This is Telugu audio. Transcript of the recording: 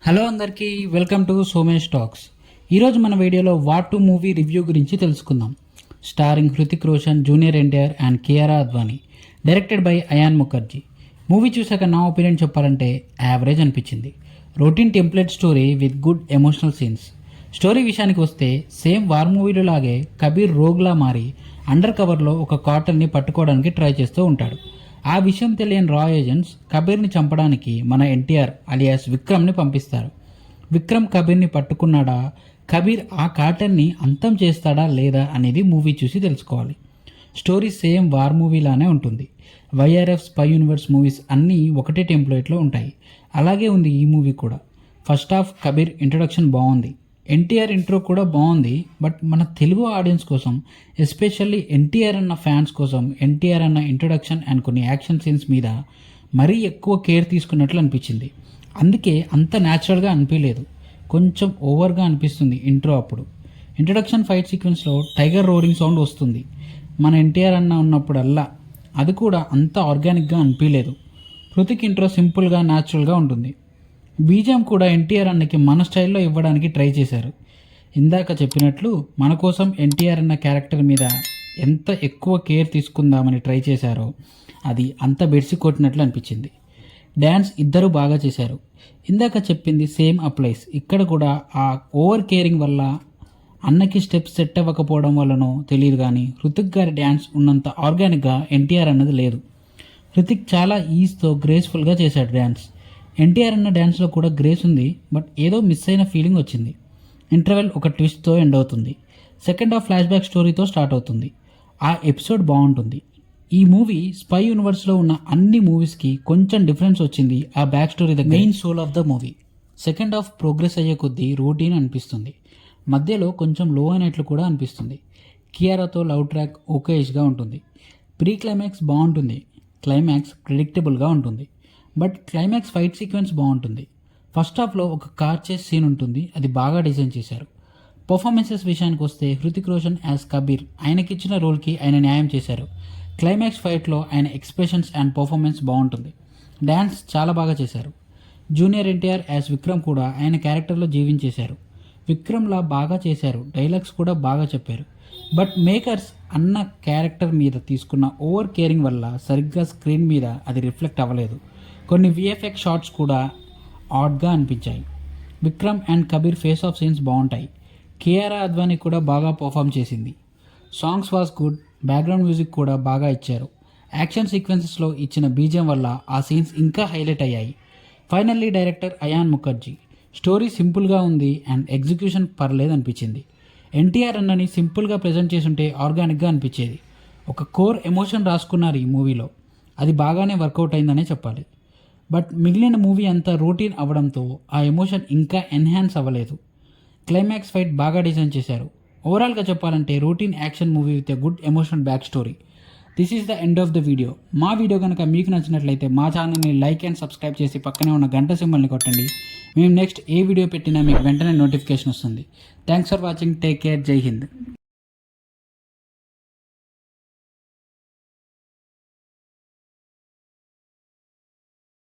హలో అందరికీ, వెల్కమ్ టు సోమేష్ టాక్స్. ఈరోజు మన వీడియోలో వార్ 2 మూవీ రివ్యూ గురించి తెలుసుకుందాం. Starring Hrithik Roshan, junior NTR and Kiara Advani, directed by Ayan Mukerji. Movie చూసాక నా ఒపీనియన్ చెప్పాలంటే యావరేజ్ అనిపించింది. Routine template story with good emotional scenes. Story విషయానికి వస్తే సేమ్ వార్ మూవీలో లాగే కబీర్ రోగ్లా మారి అండర్ కవర్లో ఒక కాటన్ని పట్టుకోవడానికి ట్రై చేస్తూ ఉంటాడు. ఆ విషయం తెలియని రా ఏజెంట్స్ కబీర్ని చంపడానికి మన ఎన్టీఆర్ అలియాస్ విక్రమ్ని పంపిస్తారు. విక్రమ్ కబీర్ని పట్టుకున్నాడా, కబీర్ ఆ కాటన్ని అంతం చేస్తాడా లేదా అనేది మూవీ చూసి తెలుసుకోవాలి. స్టోరీ సేమ్ వార్ మూవీలానే ఉంటుంది. వైఆర్ఎఫ్, స్పై యూనివర్స్ మూవీస్ అన్నీ ఒకటే టెంప్లెట్లో ఉంటాయి. అలాగే ఉంది ఈ మూవీ కూడా. ఫస్ట్ హాఫ్ కబీర్ ఇంట్రొడక్షన్ బాగుంది. ఎన్టీఆర్ ఇంట్రో కూడా బాగుంది. బట్ మన తెలుగు ఆడియన్స్ కోసం, ఎస్పెషల్లీ ఎన్టీఆర్ అన్న ఫ్యాన్స్ కోసం ఎన్టీఆర్ అన్న ఇంట్రొడక్షన్ అండ్ కొన్ని యాక్షన్ సీన్స్ మీద మరీ ఎక్కువ కేర్ తీసుకున్నట్లు అనిపించింది. అందుకే అంత న్యాచురల్గా అనిపించలేదు, కొంచెం ఓవర్గా అనిపిస్తుంది ఇంట్రో అప్పుడు. ఇంట్రొడక్షన్ ఫైట్ సీక్వెన్స్లో టైగర్ రోరింగ్ సౌండ్ వస్తుంది మన ఎన్టీఆర్ అన్న ఉన్నప్పుడల్లా. అది కూడా అంత ఆర్గానిక్గా అనిపించలేదు. హృతిక్ ఇంట్రో సింపుల్గా న్యాచురల్గా ఉంటుంది. బీజిఎం కూడా ఎన్టీఆర్ అన్నకి మన స్టైల్లో ఇవ్వడానికి ట్రై చేశారు. ఇందాక చెప్పినట్లు మన కోసం ఎన్టీఆర్ అన్న క్యారెక్టర్ మీద ఎంత ఎక్కువ కేర్ తీసుకుందామని ట్రై చేశారో అది అంత బెడ్సి కొట్టినట్లు అనిపించింది. డ్యాన్స్ ఇద్దరు బాగా చేశారు. ఇందాక చెప్పింది సేమ్ అప్లైస్ ఇక్కడ కూడా. ఆ ఓవర్ కేరింగ్ వల్ల అన్నకి స్టెప్స్ సెట్ అవ్వకపోవడం వల్లనో తెలియదు కానీ హృతిక్ గారి డ్యాన్స్ ఉన్నంత ఆర్గానిక్గా ఎన్టీఆర్ అన్నది లేదు. హృతిక్ చాలా ఈజ్తో గ్రేస్ఫుల్గా చేశాడు డ్యాన్స్. ఎన్టీఆర్ అన్న డ్యాన్స్లో కూడా గ్రేస్ ఉంది, బట్ ఏదో మిస్ అయిన ఫీలింగ్ వచ్చింది. ఇంటర్వెల్ ఒక ట్విస్ట్తో ఎండ్ అవుతుంది. సెకండ్ హాఫ్ ఫ్లాష్ బ్యాక్ స్టోరీతో స్టార్ట్ అవుతుంది. ఆ ఎపిసోడ్ బాగుంటుంది. ఈ మూవీ స్పై యూనివర్స్లో ఉన్న అన్ని మూవీస్కి కొంచెం డిఫరెన్స్ వచ్చింది ఆ back story, the main soul of the movie. Second half progress అయ్యే కొద్దీ రొటీన్ అనిపిస్తుంది. మధ్యలో కొంచెం లో అయినట్లు కూడా అనిపిస్తుంది. కియారాతో లవ్ ట్రాక్ ఓకేష్గా ఉంటుంది. ప్రీ క్లైమాక్స్ బాగుంటుంది. క్లైమాక్స్ ప్రిడిక్టబుల్గా ఉంటుంది. బట్ క్లైమాక్స్ ఫైట్ సీక్వెన్స్ బాగుంటుంది. ఫస్ట్ హాఫ్లో ఒక కార్ చేస్ సీన్ ఉంటుంది, అది బాగా డిజైన్ చేశారు. పర్ఫార్మెన్సెస్ విషయానికి వస్తే హృతిక్ రోషన్ యాజ్ కబీర్ ఆయనకిచ్చిన రోల్కి ఆయన న్యాయం చేశారు. క్లైమాక్స్ ఫైట్లో ఆయన ఎక్స్ప్రెషన్స్ అండ్ పర్ఫార్మెన్స్ బాగుంటుంది. డ్యాన్స్ చాలా బాగా చేశారు. జూనియర్ ఎన్టీఆర్ యాజ్ విక్రమ్ కూడా ఆయన క్యారెక్టర్లో జీవించేశారు. విక్రమ్లా బాగా చేశారు. డైలాగ్స్ కూడా బాగా చెప్పారు. బట్ మేకర్స్ అన్న క్యారెక్టర్ మీద తీసుకున్న ఓవర్ కేరింగ్ వల్ల సరిగ్గా స్క్రీన్ మీద అది రిఫ్లెక్ట్ అవ్వలేదు. కొన్ని విఎఫ్ఎక్స్ షాట్స్ కూడా ఆడ్గా అనిపించాయి. Vikram and Kabir face of scenes బాగుంటాయి. కియారా అద్వానీ కూడా బాగా పర్ఫామ్ చేసింది. Songs was good. Background music కూడా బాగా ఇచ్చారు. యాక్షన్ సీక్వెన్సెస్లో ఇచ్చిన బీజిఎం వల్ల ఆ సీన్స్ ఇంకా హైలైట్ అయ్యాయి. Finally director Ayan Mukerji. Story సింపుల్గా ఉంది అండ్ ఎగ్జిక్యూషన్ పర్లేదు అనిపించింది. ఎన్టీఆర్ అన్నని సింపుల్గా ప్రజెంట్ చేసుంటే ఆర్గానిక్గా అనిపించేది. ఒక కోర్ ఎమోషన్ రాసుకున్నారు ఈ మూవీలో, అది బాగానే వర్కౌట్ అయిందనే చెప్పాలి. బట్ మిగిలిన మూవీ అంతా రొటీన్ అవ్వడంతో ఆ ఎమోషన్ ఇంకా ఎన్హాన్స్ అవ్వలేదు. క్లైమాక్స్ ఫైట్ బాగా డిజైన్ చేశారు. ఓవరాల్గా చెప్పాలంటే routine action movie with a good emotional back story. This is the end of the video. మా వీడియో కనుక మీకు నచ్చినట్లయితే మా ఛానల్ని లైక్ అండ్ సబ్స్క్రైబ్ చేసి పక్కనే ఉన్న గంట సింబల్ని కొట్టండి. మేము నెక్స్ట్ ఏ వీడియో పెట్టినా మీకు వెంటనే నోటిఫికేషన్ వస్తుంది. Thanks for watching. Take care. జై హింద్.